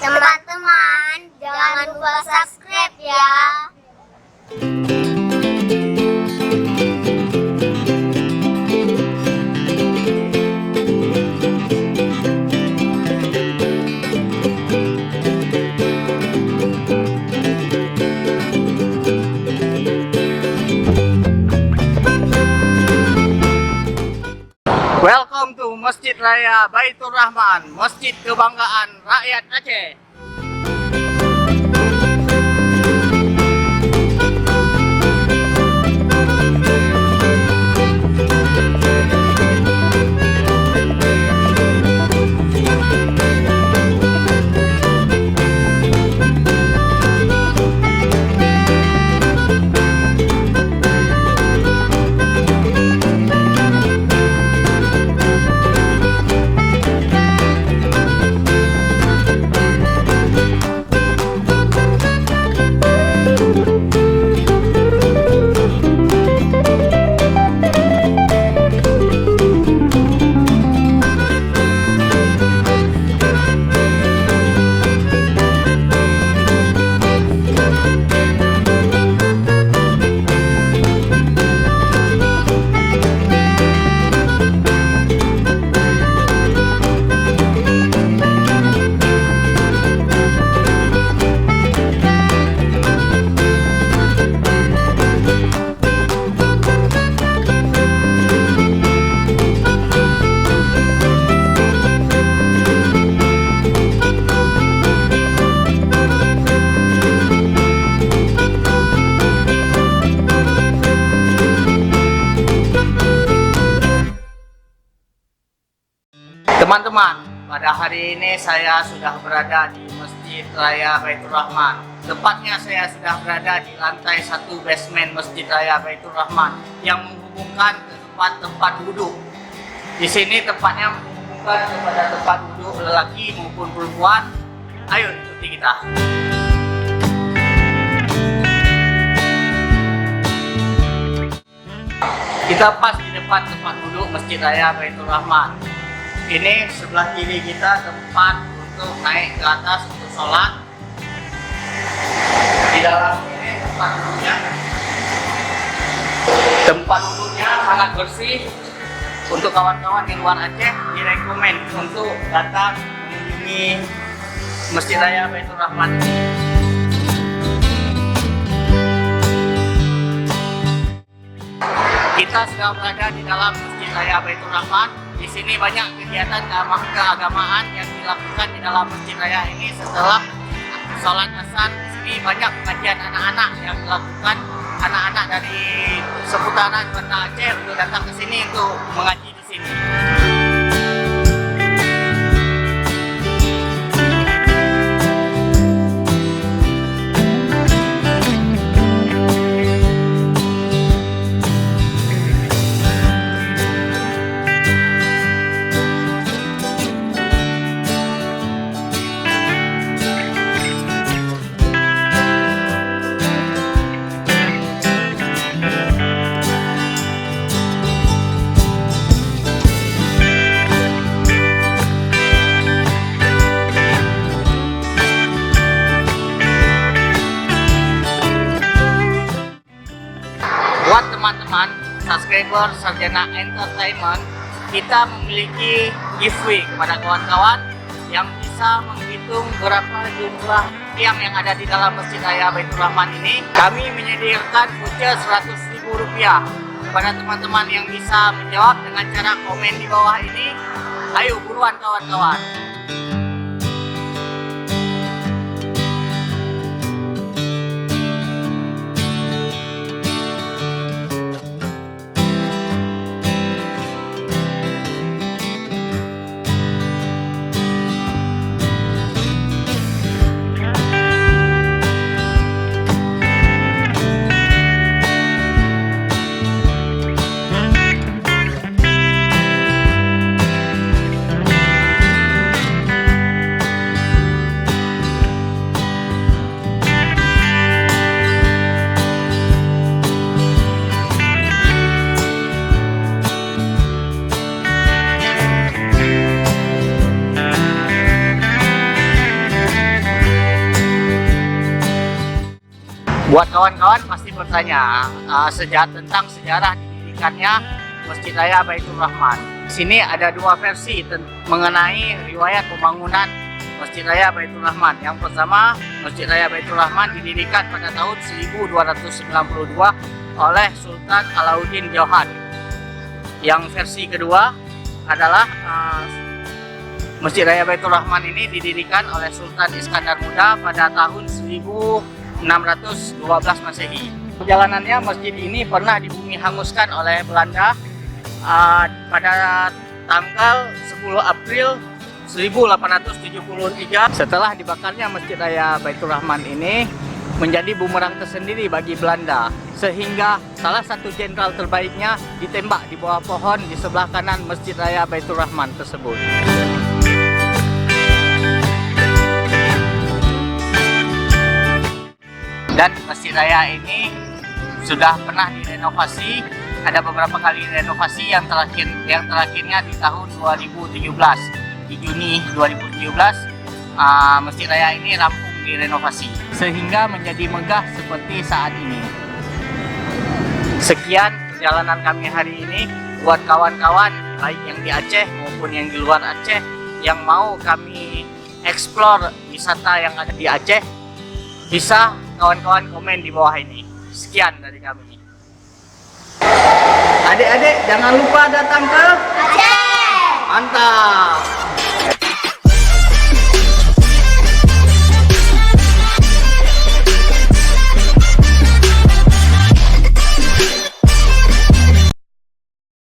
Teman-teman, jangan lupa subscribe ya. Welcome to Masjid Raya Baitur Rahman, Masjid Kebanggaan Rakyat Aceh. Teman-teman, pada hari ini saya sudah berada di Masjid Raya Baitur Rahman. Tepatnya saya sudah berada di lantai 1 basement Masjid Raya Baitur Rahman yang menghubungkan ke tempat-tempat duduk. Di sini tempatnya menghubungkan kepada tempat duduk lelaki maupun perempuan. Ayo ikuti kita. Kita pas di depan tempat duduk Masjid Raya Baitur Rahman. Ini sebelah kiri kita tempat untuk naik ke atas untuk sholat. Di dalam ini tempat duduknya. Tempat duduknya sangat bersih. Untuk kawan-kawan di luar Aceh direkomend untuk datang mengunjungi Masjid Raya Baitur Rahman ini. Kita sedang berada di dalam Masjid Raya Baitur Rahman. Di sini banyak kegiatan keagamaan yang dilakukan di dalam Masjid Raya ini. Setelah sholat asar, di sini banyak pengajian anak-anak yang dilakukan. Anak-anak dari seputaran Banda Aceh untuk datang ke sini untuk mengaji di sini. Buat teman-teman subscriber Sarjana Entertainment, kita memiliki giveaway kepada kawan-kawan yang bisa menghitung berapa jumlah yang ada di dalam Masjid Raya Baitur Rahman ini. Kami menyediakan voucher Rp100.000 kepada teman-teman yang bisa menjawab dengan cara komen di bawah ini. Ayo buruan kawan-kawan. Buat kawan-kawan pasti bertanya tentang sejarah didirikannya Masjid Raya Baitur Rahman. Di sini ada dua versi mengenai riwayat pembangunan Masjid Raya Baitur Rahman. Yang pertama, Masjid Raya Baitur Rahman didirikan pada tahun 1292 oleh Sultan Alauddin Johan. Yang versi kedua adalah Masjid Raya Baitur Rahman ini didirikan oleh Sultan Iskandar Muda pada tahun 1612 Masehi. Perjalanannya masjid ini pernah dibumi hanguskan oleh Belanda pada tanggal 10 April 1873. Setelah dibakarnya Masjid Raya Baitur Rahman ini menjadi bumerang tersendiri bagi Belanda, sehingga salah satu jenderal terbaiknya ditembak di bawah pohon di sebelah kanan Masjid Raya Baitur Rahman tersebut. Dan Masjid Raya ini sudah pernah direnovasi, ada beberapa kali renovasi yang terakhirnya di tahun 2017. Di Juni 2017 Masjid Raya ini rampung direnovasi sehingga menjadi megah seperti saat ini. Sekian perjalanan kami hari ini. Buat kawan-kawan baik yang di Aceh maupun yang di luar Aceh yang mau kami explore wisata yang ada di Aceh, bisa kawan-kawan komen di bawah ini. Sekian dari kami. Adik-adik jangan lupa datang ke Aceh. Mantap.